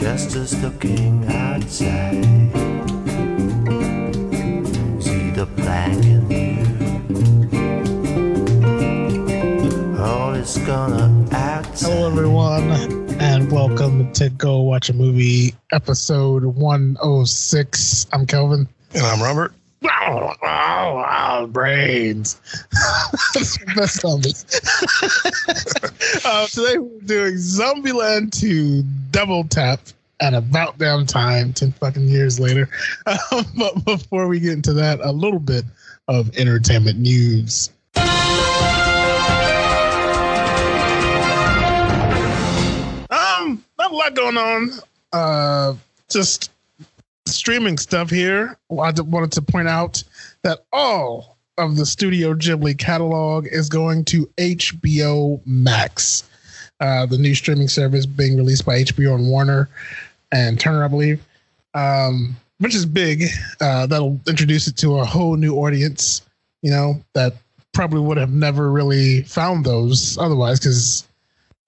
just as looking outside. See the blank in you. All is gonna outside. Hello, everyone, and welcome to Go Watch a Movie, episode 106. I'm Kelvin. And I'm Robert. Wow, brains. That's zombies. Today we're doing Zombieland 2 Double Tap at about damn time, 10 fucking years later. But before we get into that, a little bit of entertainment news. Not a lot going on. Just streaming stuff here. I wanted to point out that all of the Studio Ghibli catalog is going to HBO Max, the new streaming service being released by HBO and Warner and Turner, I believe, which is big. That'll introduce it to a whole new audience, that probably would have never really found those otherwise, because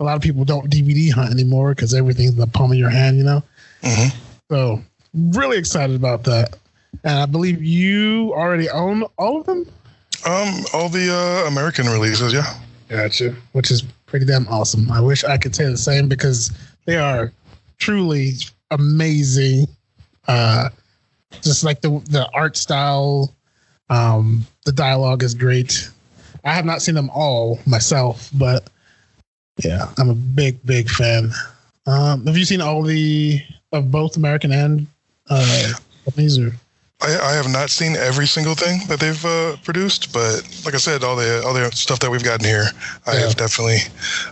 a lot of people don't DVD hunt anymore because everything's in the palm of your hand, Mm-hmm. So really excited about that. And I believe you already own all of them? All the American releases, yeah. Gotcha. Which is pretty damn awesome. I wish I could say the same because they are truly amazing. Just like the art style, the dialogue is great. I have not seen them all myself, but yeah, I'm a big fan. Have you seen all of both American and Japanese? I have not seen every single thing that they've produced, but like I said, all the stuff that we've gotten here, I have definitely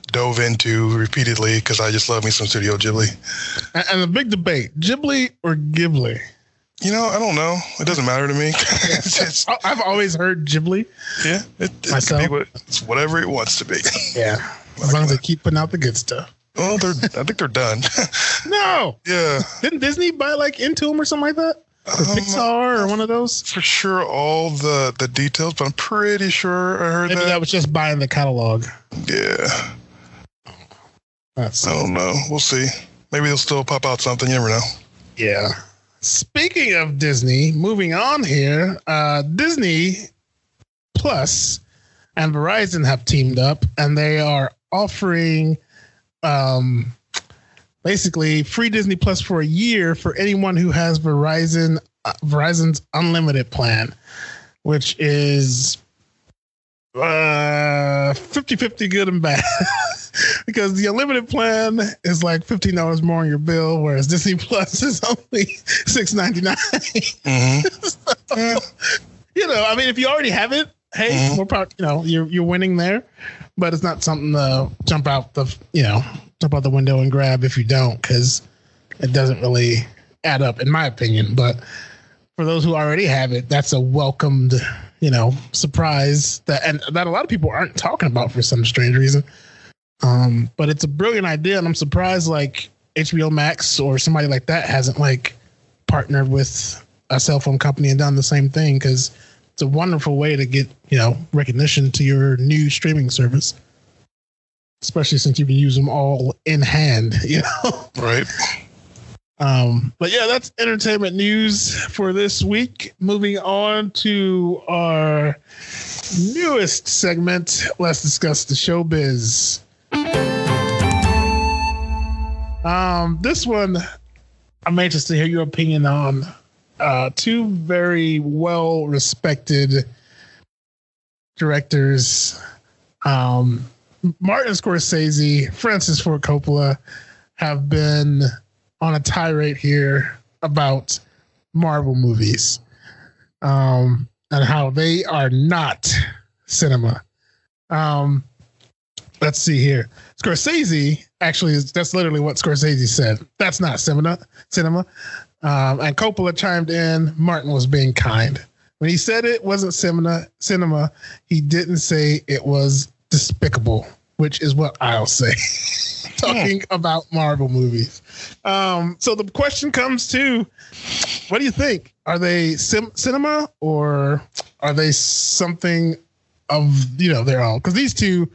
dove into repeatedly because I just love me some Studio Ghibli. And the big debate: Ghibli or Ghibli? I don't know. It doesn't matter to me. I've always heard Ghibli. Yeah, it myself. can be it's whatever it wants to be. Yeah, as long as they keep putting out the good stuff. Well, I think they're done. No. Yeah. Didn't Disney buy Entombed or something like that? Or Pixar or one of those? For sure, all the details, but I'm pretty sure I heard Maybe that was just buying the catalog. Yeah. I don't know. We'll see. Maybe they'll still pop out something. You never know. Yeah. Speaking of Disney, moving on here, Disney Plus and Verizon have teamed up, and they are offering basically free Disney Plus for a year for anyone who has Verizon's unlimited plan, which is 50-50 good and bad. Because the unlimited plan is like $15 more on your bill, whereas Disney Plus is only $6.99. Mm-hmm. So, if you already have it, hey, more power. You're winning there, but it's not something to jump out the window and grab if you don't, because it doesn't really add up, in my opinion. But for those who already have it, that's a welcomed, surprise that a lot of people aren't talking about for some strange reason. But it's a brilliant idea, and I'm surprised HBO Max or somebody like that hasn't partnered with a cell phone company and done the same thing, because it's a wonderful way to get recognition to your new streaming service, especially since you can use them all in hand. Right. But yeah, that's entertainment news for this week. Moving on to our newest segment, let's discuss the showbiz. This one, I'm anxious to hear your opinion on. Two very well-respected directors, Martin Scorsese, Francis Ford Coppola, have been on a tirade here about Marvel movies, and how they are not cinema. Let's see here. Scorsese, actually, that's literally what Scorsese said. That's not cinema. And Coppola chimed in. Martin was being kind. When he said it wasn't cinema, he didn't say it was despicable, which is what I'll say. Talking about Marvel movies. So the question comes to, what do you think? Are they cinema, or are they something of, their own? Because these two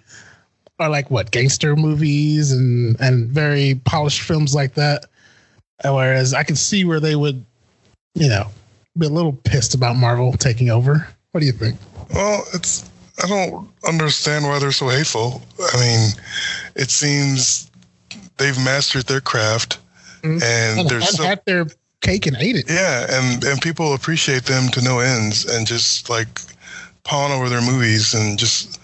are gangster movies and very polished films like that. Whereas I could see where they would, be a little pissed about Marvel taking over. What do you think? Well, I don't understand why they're so hateful. I mean, it seems they've mastered their craft, and they're so had their cake and ate it. Yeah, and people appreciate them to no ends, and just like pawn over their movies and just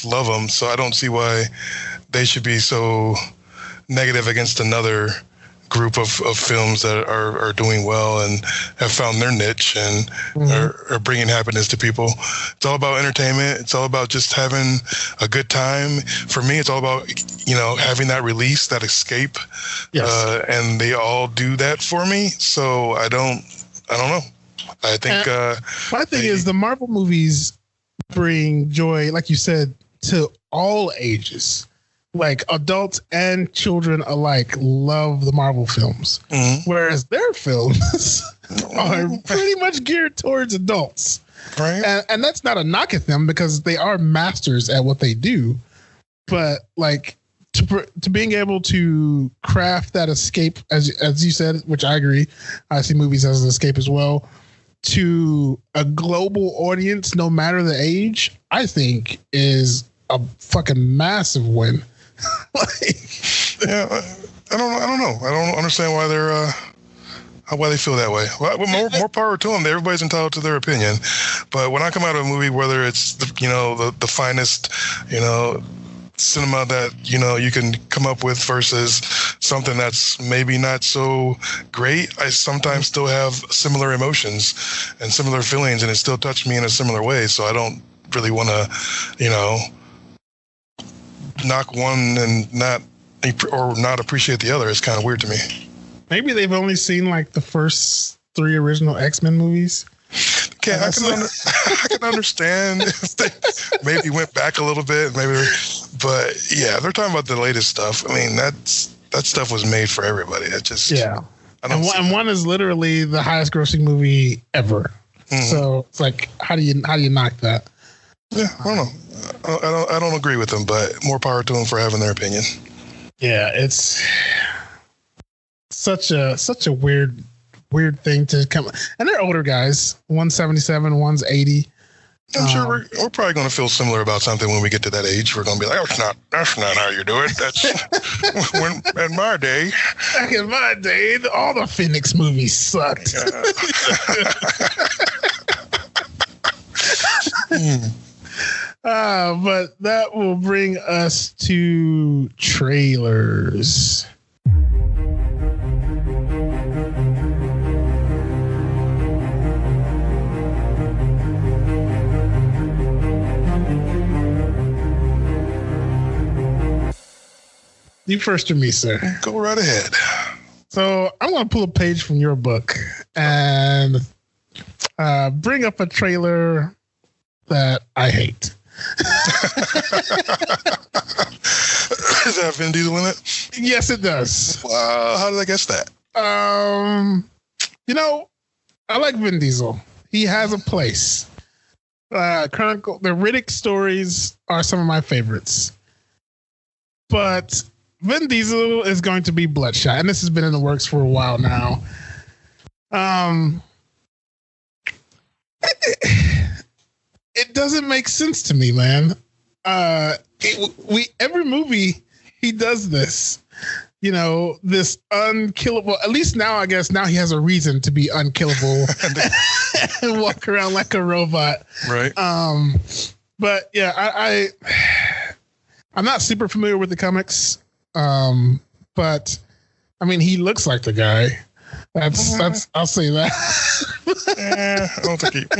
love them. So I don't see why they should be so negative against another group of films that are doing well and have found their niche and are bringing happiness to people. It's all about entertainment. It's all about just having a good time. For me, it's all about, having that release, that escape. Yes. And they all do that for me. So I don't know. I think my thing is the Marvel movies bring joy, like you said, to all ages. Like adults and children alike love the Marvel films, whereas their films are pretty much geared towards adults. Right. And that's not a knock at them because they are masters at what they do. But like to being able to craft that escape, as you said, which I agree, I see movies as an escape as well, to a global audience, no matter the age, I think is a fucking massive win. Yeah, I don't know. I don't understand why why they feel that way. Well, more power to them. Everybody's entitled to their opinion. But when I come out of a movie, whether it's the finest cinema that you can come up with versus something that's maybe not so great, I sometimes still have similar emotions and similar feelings, and it still touched me in a similar way. So I don't really want to knock one and not appreciate the other. Is kind of weird to me. Maybe they've only seen like the first 3 original X-Men movies. Okay, I can understand if they maybe went back a little bit, but yeah, they're talking about the latest stuff. I mean, that stuff was made for everybody. That just and one is literally the highest grossing movie ever. So it's like, how do you knock that? Yeah, I don't know. I don't agree with them, but more power to them for having their opinion. Yeah, it's such a weird thing to come. And they're older guys. One's 77, one's 80. I'm sure we're probably going to feel similar about something when we get to that age. We're going to be like, that's not how you do it. That's in my day. Back in my day, all the Phoenix movies sucked. But that will bring us to trailers. You first or me, sir? Go right ahead. So I'm going to pull a page from your book and bring up a trailer that I hate. Does that have Vin Diesel in it? Yes, it does. Wow, how did I guess that? I like Vin Diesel. He has a place. The Riddick stories are some of my favorites. But Vin Diesel is going to be Bloodshot, and this has been in the works for a while now. It doesn't make sense to me, man. Every movie he does this, this unkillable. At least now, I guess now he has a reason to be unkillable and walk around like a robot. Right. But yeah, I'm not super familiar with the comics. But I mean, he looks like the guy. That's I'll say that. I don't think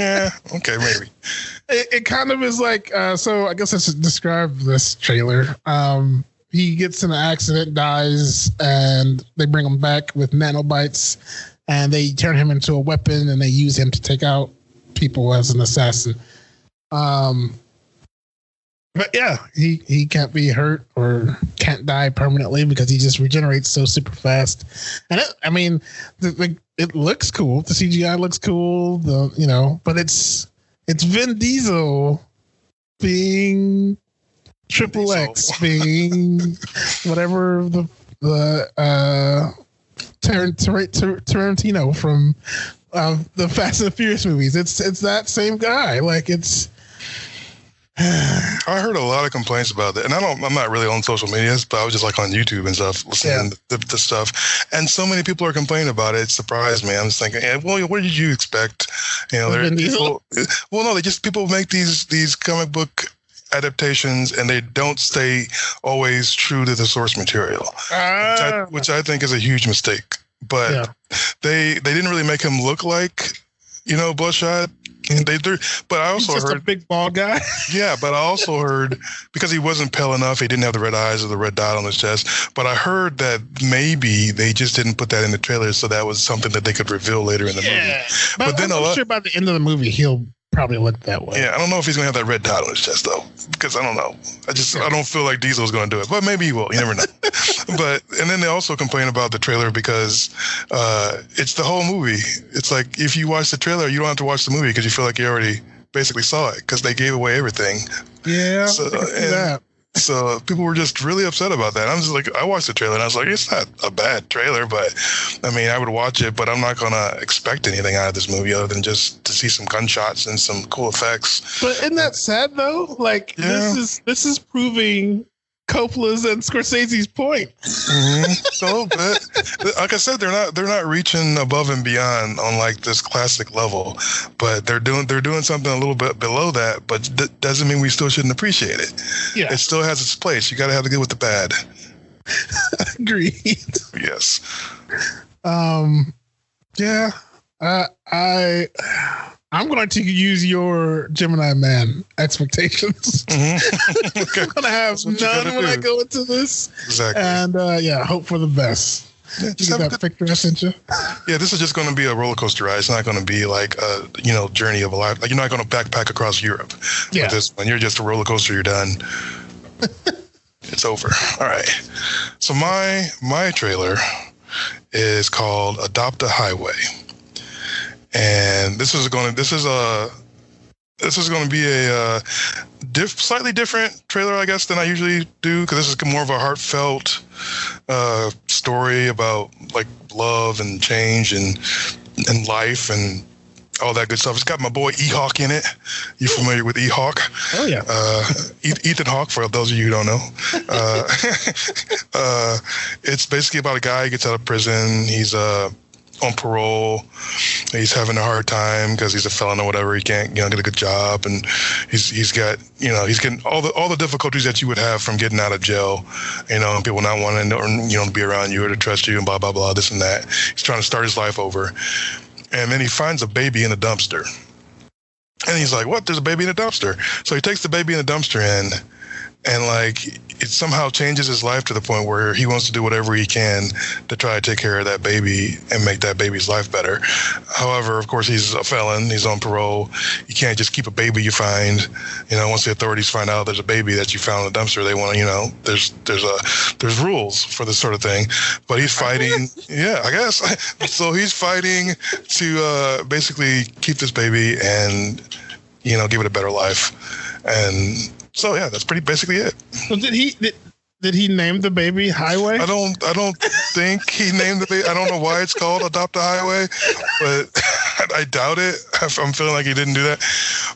okay, maybe. It kind of is like, so I guess I should describe this trailer. He gets in an accident, dies, and they bring him back with nanobites, and they turn him into a weapon, and they use him to take out people as an assassin. But yeah, he can't be hurt or can't die permanently because he just regenerates so super fast. And it looks cool. The CGI looks cool. But it's Vin Diesel being Triple X, being whatever the Tarantino from the Fast and Furious movies. It's that same guy. Like it's. I heard a lot of complaints about that, and I'm not really on social medias, but I was just like on YouTube and stuff, listening to the stuff, and so many people are complaining about it. It surprised me. I'm just thinking, well, what did you expect? You know, there are people. Well, no, people make these comic book adaptations, and they don't stay always true to the source material, which I think is a huge mistake. But they didn't really make him look like, Bloodshot. But I also heard a big bald guy. Yeah, but I also heard because he wasn't pale enough, he didn't have the red eyes or the red dot on his chest. But I heard that maybe they just didn't put that in the trailer, so that was something that they could reveal later in the movie. But then I'm sure by the end of the movie he'll probably look that way. Yeah, I don't know if he's gonna have that red dot on his chest though, because I don't know. I don't feel like Diesel's gonna do it, but maybe he will. You never know. And then they also complain about the trailer because it's the whole movie. It's like if you watch the trailer, you don't have to watch the movie because you feel like you already basically saw it because they gave away everything. Yeah, So people were just really upset about that. I'm just like, I watched the trailer and I was like, it's not a bad trailer, but I mean, I would watch it, but I'm not going to expect anything out of this movie other than just to see some gunshots and some cool effects. But isn't that sad though? Like this is proving Coppola's and Scorsese's point. Mm-hmm. So, but like I said, they're not reaching above and beyond on like this classic level, but they're doing something a little bit below that. But that doesn't mean we still shouldn't appreciate it. Yeah, it still has its place. You got to have the good with the bad. Agreed. Yes. Yeah. I'm going to use your Gemini Man expectations. Mm-hmm. Okay. I'm going to have none when I go into this. Exactly. And hope for the best. Yeah, just you get that picture I sent you? Yeah, this is just going to be a roller coaster ride. It's not going to be like a journey of a life. Like you're not going to backpack across Europe with this one. You're just a roller coaster. You're done. It's over. All right. So my trailer is called Adopt a Highway. And this is going to be a slightly different trailer, I guess, than I usually do, because this is more of a heartfelt story about like love and change and life and all that good stuff. It's got my boy E-Hawk in it. You familiar with E-Hawk? Oh yeah. Ethan Hawke, for those of you who don't know. It's basically about a guy who gets out of prison. He's on parole. He's having a hard time because he's a felon or whatever. He can't, get a good job, and he's got, he's getting all the difficulties that you would have from getting out of jail, and people not wanting to be around you or to trust you and blah blah blah, this and that. He's trying to start his life over, and then he finds a baby in a dumpster, and he's like, "What? There's a baby in a dumpster?" So he takes the baby in the dumpster in, and like it somehow changes his life to the point where he wants to do whatever he can to try to take care of that baby and make that baby's life better. However, of course, he's a felon. He's on parole. You can't just keep a baby you find. Once the authorities find out there's a baby that you found in the dumpster, they want to, there's rules for this sort of thing. But he's fighting. Yeah, I guess. So he's fighting to basically keep this baby and, give it a better life. And so yeah, that's pretty basically it. So did he name the baby Highway? I don't think he named the baby. I don't know why it's called Adopt a Highway, but I doubt it. I'm feeling like he didn't do that.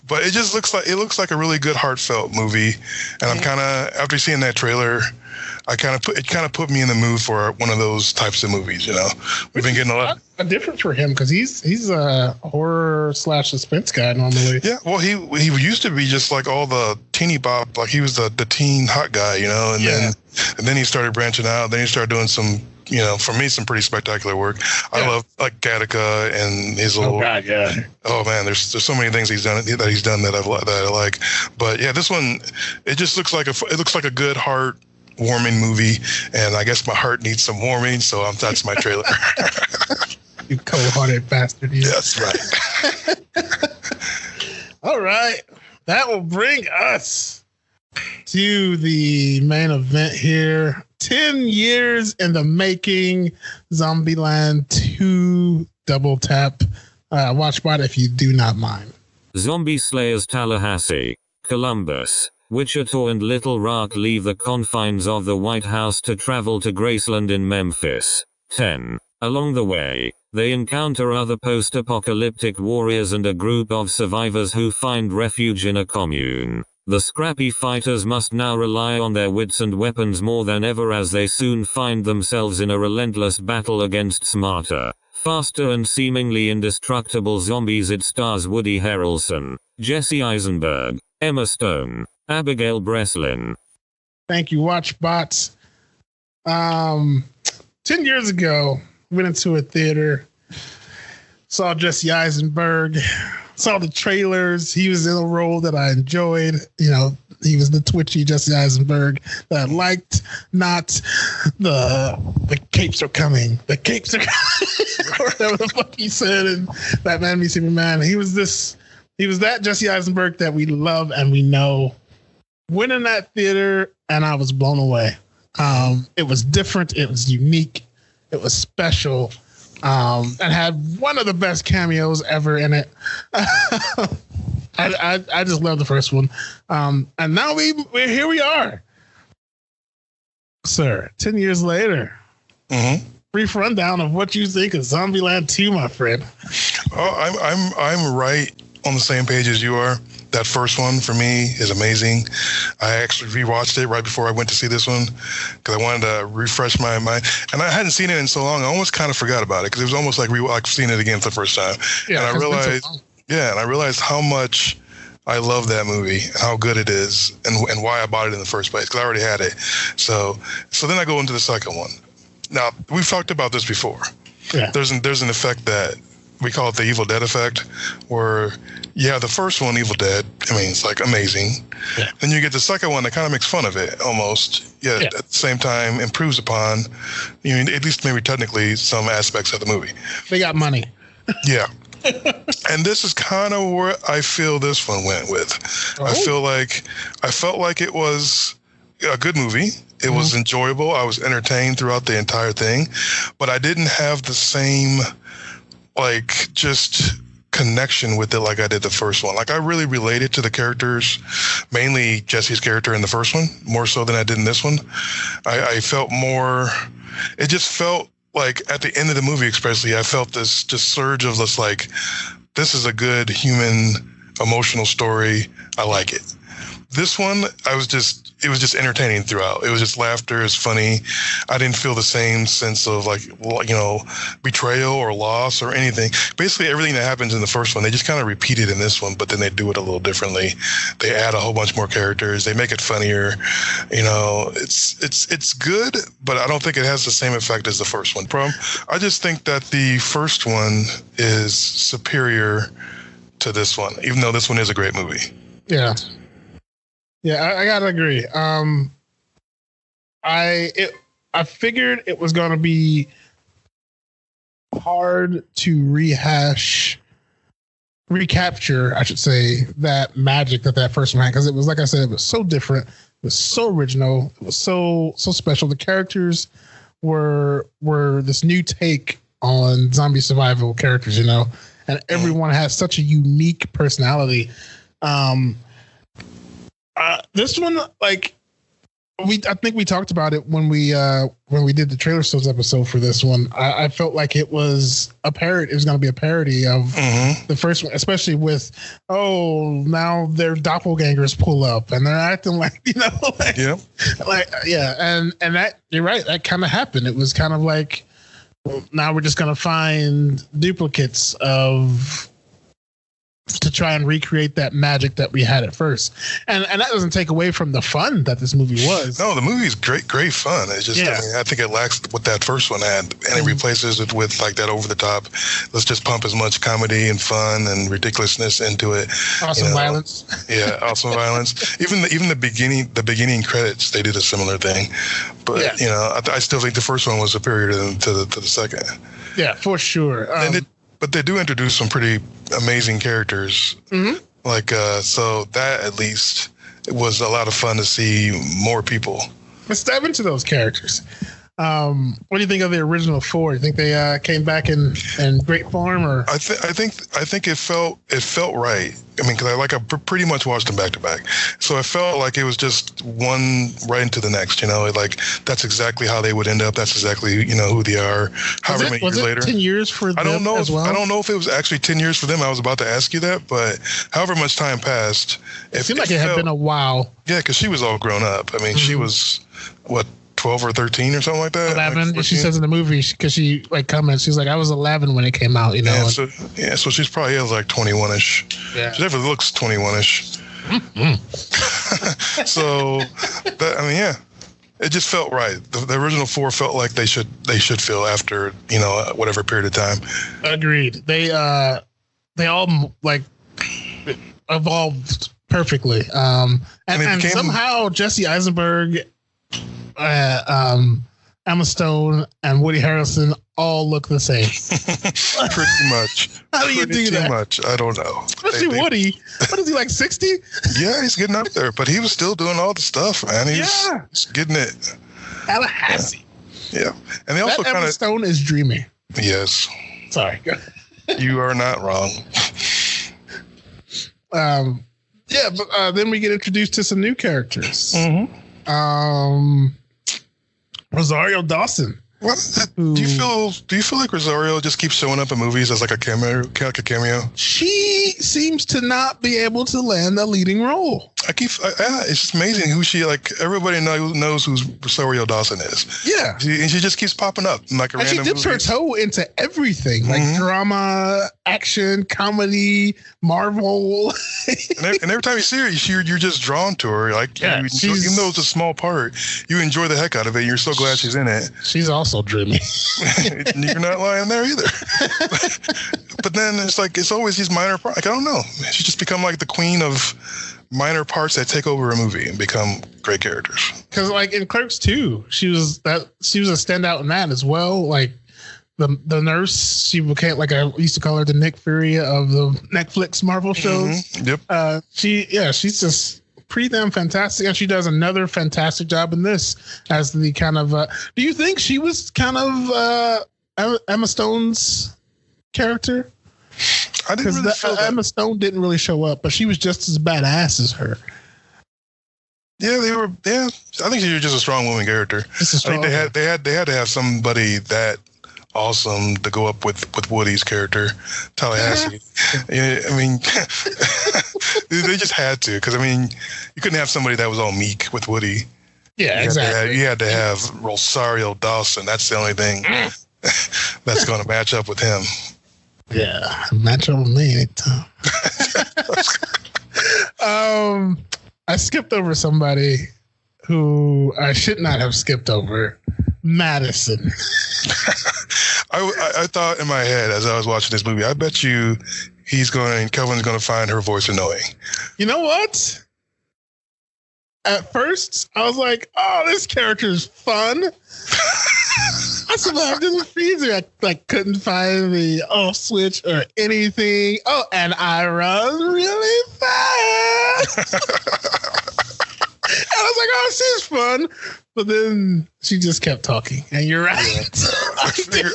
But it just looks like a really good heartfelt movie. And I'm kind of, after seeing that trailer, it kind of put me in the mood for one of those types of movies. We've been getting a lot. Different for him because he's a horror / suspense guy normally. Yeah, well, he used to be just like all the teeny bop, like he was the teen hot guy, and then he started branching out. Then he started doing some, for me, some pretty spectacular work. I love like Gattaca and his little. Oh God, yeah. Oh man, there's so many things he's done that I like. But yeah, this one, it just looks like a good heart warming movie, and I guess my heart needs some warming, so that's my trailer. You cold-hearted bastard. You. That's right. All right. That will bring us to the main event here. 10 years in the making. Zombieland 2 double tap. Watch by it if you do not mind. Zombie Slayers Tallahassee, Columbus, Wichita and Little Rock leave the confines of the White House to travel to Graceland in Memphis. 10. Along the way, they encounter other post-apocalyptic warriors and a group of survivors who find refuge in a commune. The scrappy fighters must now rely on their wits and weapons more than ever as they soon find themselves in a relentless battle against smarter, faster and seemingly indestructible zombies. It stars Woody Harrelson, Jesse Eisenberg, Emma Stone, Abigail Breslin. Thank you, Watchbots. 10 years ago, went into a theater, saw Jesse Eisenberg, saw the trailers. He was in a role that I enjoyed. You know, he was the twitchy Jesse Eisenberg that I liked, not the capes are coming. The capes are coming. Or whatever the fuck he said in Batman v Superman. He was that Jesse Eisenberg that we love and we know. Went in that theater and I was blown away. It was different. It was unique. It was special. And had one of the best cameos ever in it. I just love the first one. And now we're here we are. Sir, 10 years later. Mm-hmm. Brief rundown of what you think of Zombieland 2, my friend. Oh, I'm right on the same page as you are. That first one for me is amazing. I actually rewatched it right before I went to see this one because I wanted to refresh my mind. And I hadn't seen it in so long, I almost kind of forgot about it because it was almost like seeing it again for the first time. Yeah, and I realized how much I love that movie and how good it is and why I bought it in the first place because I already had it. So then I go into the second one. Now, we've talked about this before. Yeah. There's an effect that we call it the Evil Dead effect, where the first one, Evil Dead, I mean, it's like amazing. Yeah. Then you get the second one that kind of makes fun of it almost, at the same time improves upon, at least maybe technically some aspects of the movie. They got money. Yeah. And this is kind of where I feel this one went with. Oh. I felt like it was a good movie. It was enjoyable. I was entertained throughout the entire thing, but I didn't have the same just connection with it like I did the first one. Like I really related to the characters, mainly Jesse's character in the first one, more so than I did in this one. I felt more, it just felt like at the end of the movie especially, I felt this just surge of this this is a good human emotional story. I like it. This one, it was just entertaining throughout. It was just laughter. It was funny. I didn't feel the same sense of betrayal or loss or anything. Basically, everything that happens in the first one, they just kind of repeat it in this one, but then they do it a little differently. They add a whole bunch more characters. They make it funnier. It's good, but I don't think it has the same effect as the first one. I just think that the first one is superior to this one, even though this one is a great movie. Yeah. Yeah, I gotta agree. I figured it was gonna be hard to recapture, I should say, that magic that first one had, because it was, like I said, it was so different, it was so original, it was so special. The characters were this new take on zombie survival characters, and everyone has such a unique personality. This one, I think we talked about it when we did the Trailer Stones episode for this one. I felt like it was a parody. It was going to be a parody of the first one, especially with, now their doppelgangers pull up and they're acting like, and that, you're right. That kind of happened. It was kind of like, well, now we're just going to find duplicates to try and recreate that magic that we had at first. And that doesn't take away from the fun that this movie was. No, the movie's great fun. It's just, I think it lacks what that first one had, and it replaces it with that over the top, let's just pump as much comedy and fun and ridiculousness into it. Awesome violence. Yeah, awesome violence. Even the beginning credits, they did a similar thing. But, I still think the first one was superior to the second. Yeah, for sure. But they do introduce some pretty amazing characters. Mm-hmm. So that at least it was a lot of fun to see more people. Let's dive into those characters. What do you think of the original four? You think they came back in great form, or? I think it felt right. I mean, because I pretty much watched them back to back, so I felt like it was just one right into the next. Like that's exactly how they would end up. That's exactly who they are. However many years later, 10 years for them as well? I don't know if it was actually 10 years for them. I was about to ask you that, but however much time passed, it seemed like it had been a while. Yeah, because she was all grown up. I mean, she was what, 12 or 13 or something like that. 11. Like she says in the movie, because she comments, she's like, I was 11 when it came out. Yeah, so she's probably like 21ish. Yeah, she definitely looks 21ish. So that, I mean, yeah, it just felt right. The original four felt like they should feel after whatever period of time. Agreed. They all like evolved perfectly. And somehow Jesse Eisenberg, Emma Stone, and Woody Harrelson all look the same. Pretty much. How do you do that? Much. I don't know. Especially Woody. What is he, like 60? Yeah, he's getting up there, but he was still doing all the stuff, man. He's getting it. Tallahassee. Yeah. And they also Emma Stone is dreamy. Yes. Sorry. You are not wrong. But then we get introduced to some new characters. Rosario Dawson. What? Do you feel like Rosario just keeps showing up in movies as like a cameo? She seems to not be able to land a leading role. It's just amazing who she, like, everybody knows who Rosario Dawson is. Yeah. And she just keeps popping up in like a random she dips her toe into everything, like drama, action, comedy, Marvel. and every time you see her, you're just drawn to her. Like, even though it's a small part, you enjoy the heck out of it. You're so glad she's in it. She's also dreamy. You're not lying there either. But then it's always these minor parts. Like, I don't know. She's just become like the queen of minor parts that take over a movie and become great characters. Because like in Clerks 2, she was a standout in that as well. Like the nurse, she became, like, I used to call her the Nick Fury of the Netflix Marvel shows. Yep. She's just pretty damn fantastic, and she does another fantastic job in this as the kind of. Do you think she was kind of Emma Stone's character? I didn't really feel that. Emma Stone didn't really show up, but she was just as badass as her. Yeah, they were. Yeah, I think she was just a strong woman character. I think they had to have somebody that awesome to go up with Woody's character, Tallahassee. Yeah, I mean, they just had to, because I mean, you couldn't have somebody that was all meek with Woody. Yeah, exactly. You had to have Rosario Dawson. That's the only thing that's going to match up with him. Yeah, match up with me anytime. I skipped over somebody who I should not have skipped over. Madison. I thought in my head as I was watching this movie, I bet you Kelvin's going to find her voice annoying. You know what? At first, I was like, oh, this character is fun. I survived in the freezer. I couldn't find the off switch or anything. Oh, and I run really fast. And I was like, oh, she's fun. But then she just kept talking. And you're right. Yeah.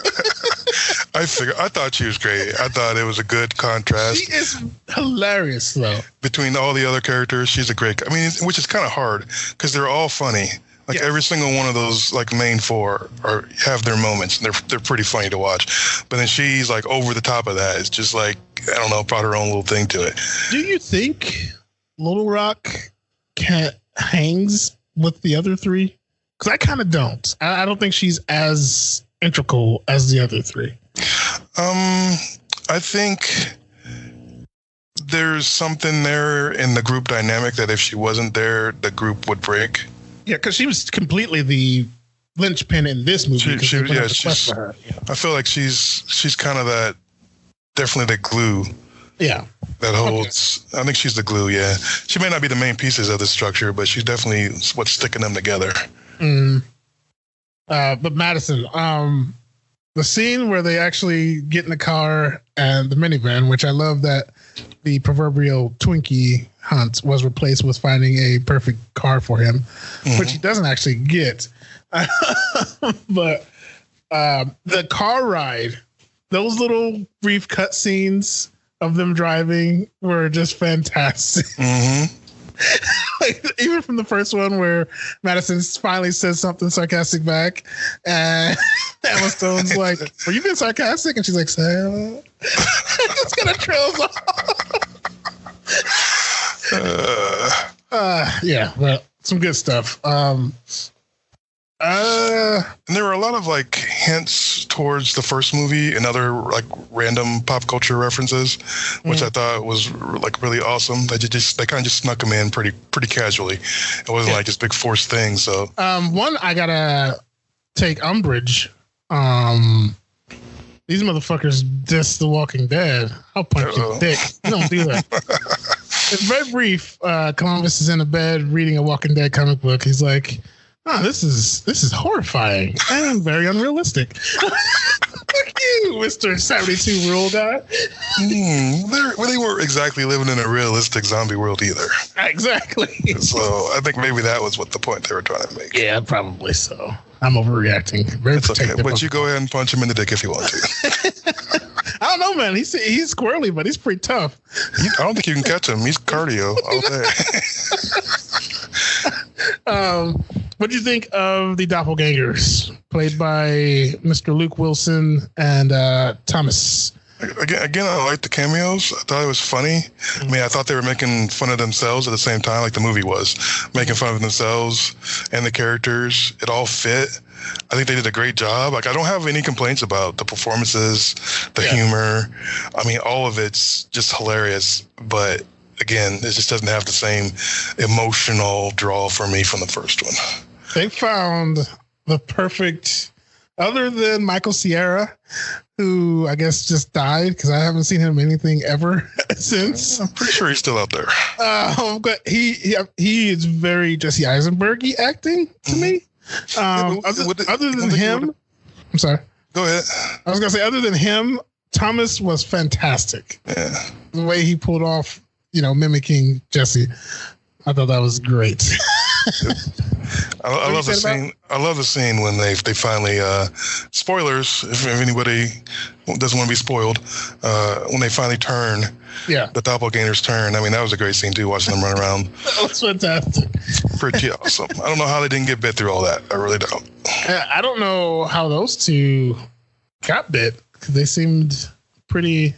I thought she was great. I thought it was a good contrast. She is hilarious, though. Between all the other characters, she's a great. I mean, which is kind of hard because they're all funny. Like every single one of those, like, main four have their moments, and they're pretty funny to watch. But then she's like over the top of that. It's just like, I don't know, brought her own little thing to it. Do you think Little Rock hangs with the other three? Because I kind of don't. I don't think she's as integral as the other three. I think there's something there in the group dynamic that if she wasn't there, the group would break. Yeah, because she was completely the linchpin in this movie. I feel like she's kind of that, definitely the glue. Yeah. That holds. Okay. I think she's the glue. Yeah, she may not be the main pieces of the structure, but she's definitely what's sticking them together. But Madison, the scene where they actually get in the car and the minivan, which I love that the proverbial Twinkie hunt was replaced with finding a perfect car for him, which he doesn't actually get. But the car ride, those little brief cut scenes of them driving were just fantastic. Mm-hmm. Like, even from the first one where Madison finally says something sarcastic back, and Emma Stone's like, "Were you being sarcastic?" And she's like, "Sam," it's gonna trails off. Yeah, but some good stuff. And there were a lot of like hints towards the first movie and other like random pop culture references, which I thought was like really awesome. They kind of just snuck them in pretty casually. It wasn't like this big forced thing. So one, I gotta take umbrage. These motherfuckers diss The Walking Dead. I'll punch your dick. You don't do that. It's very brief. Columbus is in a bed reading a Walking Dead comic book. He's like, "Oh, this is horrifying and very unrealistic." Fuck you, Mr. 72 rule guy. They weren't exactly living in a realistic zombie world either. Exactly. So I think maybe that was what the point they were trying to make. Yeah, probably so. I'm overreacting. Very It's okay, protective. but you go ahead and punch him in the dick if you want to. I don't know, man. He's squirrely, but he's pretty tough. I don't think you can catch him. He's cardio all day. What do you think of the doppelgangers played by Mr. Luke Wilson and Thomas? Again, I liked the cameos. I thought it was funny. I mean, I thought they were making fun of themselves at the same time, like the movie was making fun of themselves and the characters. It all fit. I think they did a great job. Like, I don't have any complaints about the performances, the humor. I mean, all of it's just hilarious. But again, it just doesn't have the same emotional draw for me from the first one. They found the perfect, other than Michael Cera, who I guess just died because I haven't seen him anything ever since. I'm pretty sure he's still out there. But he is very Jesse Eisenberg-y acting to me. Other than him, I'm sorry. Go ahead. I was gonna say, other than him, Thomas was fantastic. Yeah. The way he pulled off, mimicking Jesse, I thought that was great. I love the scene. I love the scene when they finally spoilers. If anybody doesn't want to be spoiled, when they finally turn, the doppelgangers turn. I mean, that was a great scene too. Watching them run around. That was fantastic. Pretty awesome. I don't know how they didn't get bit through all that. I really don't. I don't know how those two got bit because they seemed pretty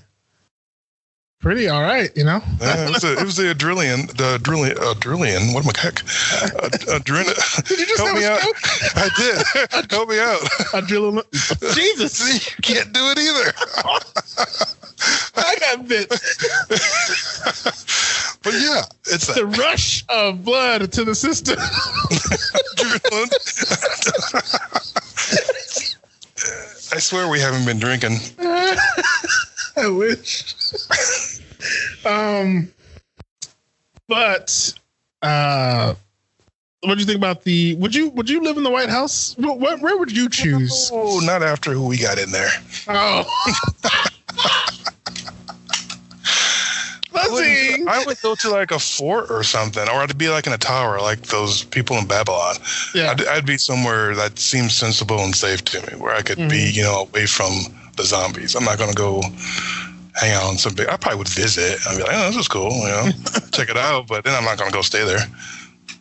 all right, Yeah, it was the adrenaline. What am I heck? Adrenaline. Did you just help me out? joke? I did. Help me out. Adrenaline. Jesus, you can't do it either. I got bit. But yeah, it's the rush of blood to the system. Adrenaline. I swear we haven't been drinking. I wish. But what do you think about the? Would you live in the White House? Where would you choose? Oh, not after who we got in there. Oh. I would go to like a fort or something, or I'd be like in a tower, like those people in Babylon. Yeah. I'd be somewhere that seems sensible and safe to me, where I could be, away from the zombies. I'm not going to go hang out on some big. I probably would visit. I'd be like, oh, this is cool, check it out. But then I'm not going to go stay there.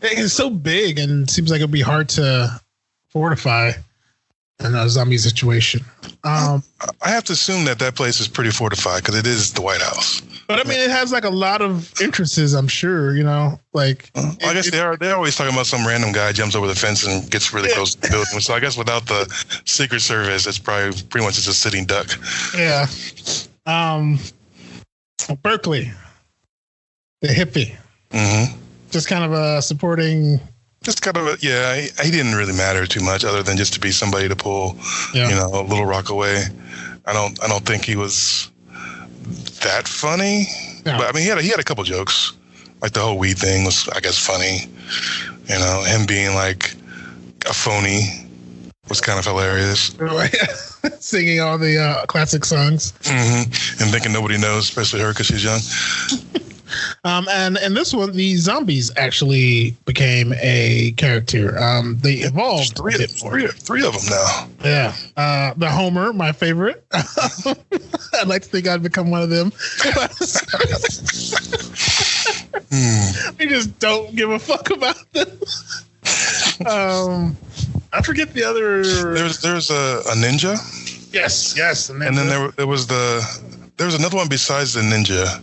It's so big, and it seems like it'd be hard to fortify in a zombie situation. I have to assume that place is pretty fortified because it is the White House. But I mean, it has like a lot of entrances, I'm sure, like. I guess they're always talking about some random guy jumps over the fence and gets really close to the building. So I guess without the Secret Service, it's probably pretty much just a sitting duck. Yeah. Berkeley, the hippie. Mm-hmm. Just kind of a supporting. Just kind of he didn't really matter too much other than just to be somebody to pull, a little rock away. I don't think he was that funny. No. But I mean, he had a couple jokes. Like the whole weed thing was, I guess, funny. Him being like a phony was kind of hilarious. Singing all the classic songs. Mm-hmm. And thinking nobody knows, especially her because she's young. And in this one, the zombies actually became a character. They evolved. Three of them now. Yeah. The Homer, my favorite. I'd like to think I'd become one of them. We just don't give a fuck about them. I forget the other. There's a ninja. Yes. And then there was another one besides the ninja.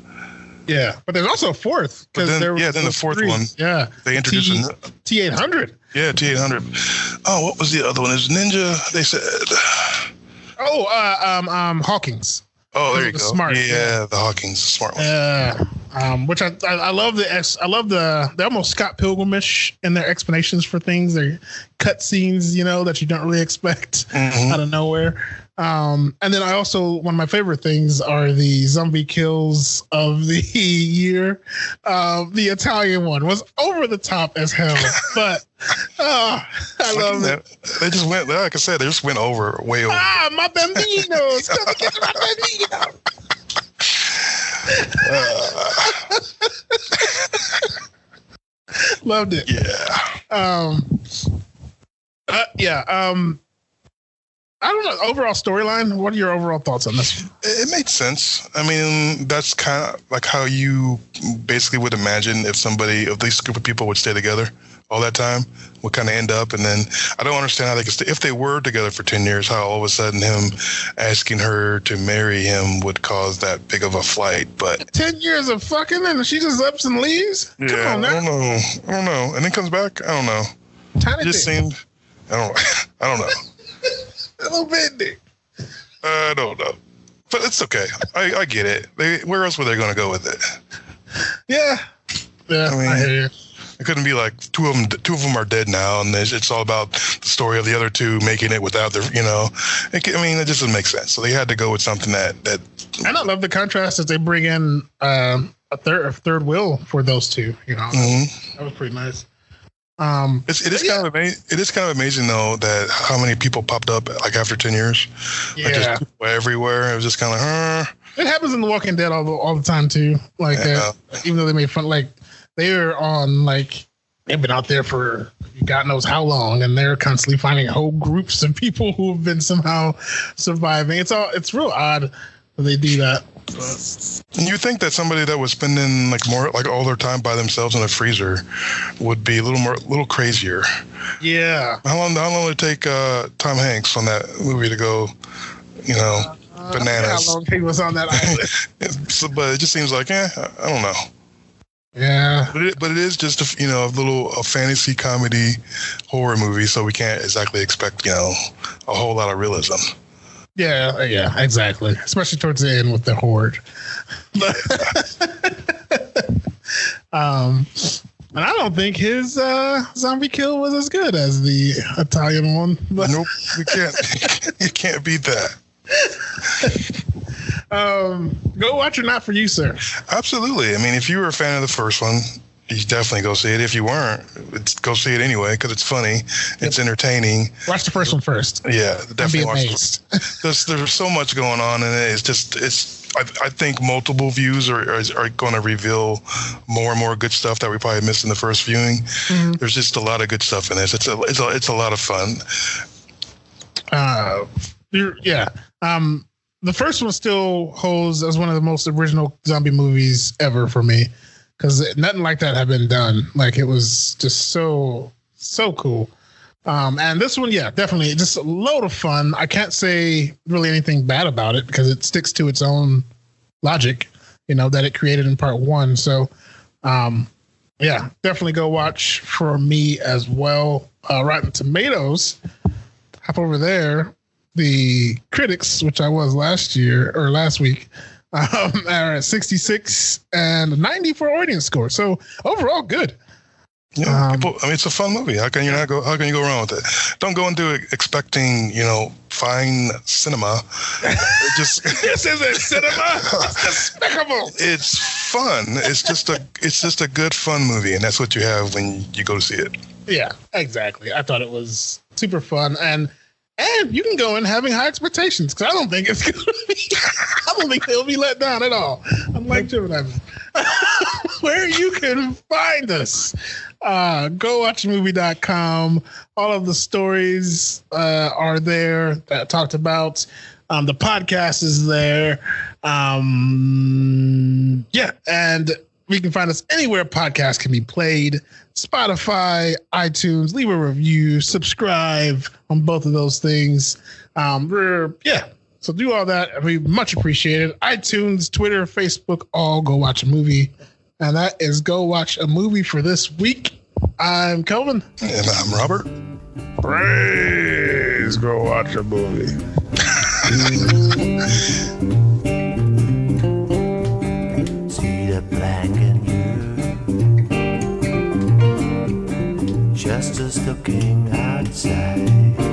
Yeah, but there's also a fourth. Then the fourth one. Yeah, they introduced T800. Yeah, T800. Oh, what was the other one? There's ninja. They said. Hawkins. Oh, there you go. Smart. Yeah, the Hawkins, the smart one. Which I love they're almost Scott Pilgrim-ish in their explanations for things. They're cut scenes, that you don't really expect out of nowhere. And then I also, one of my favorite things are the zombie kills of the year. The Italian one was over the top as hell, but I love it. They just went, like I said, they just went way over. My bambinos, come get my bambinos. Loved it. I don't know. Overall storyline. What are your overall thoughts on this? It made sense. I mean, that's kind of like how you basically would imagine if these group of people would stay together all that time, would kind of end up. And then I don't understand how they could stay. If they were together for 10 years, how all of a sudden him asking her to marry him would cause that big of a flight. But 10 years of fucking and she just ups and leaves? Yeah, come on now. I don't know. And then comes back? I don't know. Tiny just seemed, I don't know. A little bit. I don't know. But it's okay. I get it. Where else were they going to go with it? Yeah. I mean, I hear you. It couldn't be like two of them are dead now, and it's all about the story of the other two making it without their, it just doesn't make sense. So they had to go with something that. And I love the contrast that they bring in a third wheel for those two. That was pretty nice. It is kind of amazing though that how many people popped up like after 10 years. Yeah, like just people everywhere. It was just kind of It happens in The Walking Dead all the time too. Like even though they made fun, like they were on like they've been out there for God knows how long, and they're constantly finding whole groups of people who have been somehow surviving. It's real odd that they do that. And you think that somebody that was spending more all their time by themselves in a freezer would be a little crazier. Yeah. How long did it take Tom Hanks on that movie to go, bananas? How long he was on that island? But it just seems like, I don't know. Yeah. But it is just a fantasy comedy horror movie, so we can't exactly expect a whole lot of realism. Yeah, exactly. Especially towards the end with the horde. And I don't think his zombie kill was as good as the Italian one. But nope, we can't. You can't beat that. Go watch or not for you, sir. Absolutely. I mean, if you were a fan of the first one, you definitely go see it. If you weren't, go see it anyway because it's funny, it's entertaining. Watch the first one first. Yeah, definitely watch it. There's so much going on in it. I think multiple views are going to reveal more and more good stuff that we probably missed in the first viewing. Mm-hmm. There's just a lot of good stuff in this. It's a lot of fun. The first one still holds as one of the most original zombie movies ever for me. Because nothing like that had been done. Like, it was just so cool. And this one, definitely just a load of fun. I can't say really anything bad about it because it sticks to its own logic, that it created in part one. So, definitely go watch for me as well. Rotten Tomatoes, hop over there. The critics, which I was last week, are at 66 and 90 for audience score. So overall, good. Yeah, it's a fun movie. How can you go wrong with it? Don't go into it expecting, fine cinema. This isn't cinema. It's despicable. It's fun. It's just a good fun movie, and that's what you have when you go to see it. Yeah, exactly. I thought it was super fun, and you can go in having high expectations because I don't think it's going to be. I don't think they'll be let down at all. Unlike Jim and where you can find us. GoWatchAMovie.com. All of the stories are there that I talked about. The podcast is there. And we can find us anywhere podcasts can be played. Spotify, iTunes, leave a review, subscribe on both of those things. So do all that. We much appreciate it. iTunes, Twitter, Facebook, all Go Watch a Movie. And that is Go Watch a Movie for this week. I'm Kelvin. And I'm Robert. Praise Go Watch a Movie. See the blank in you, just as looking outside.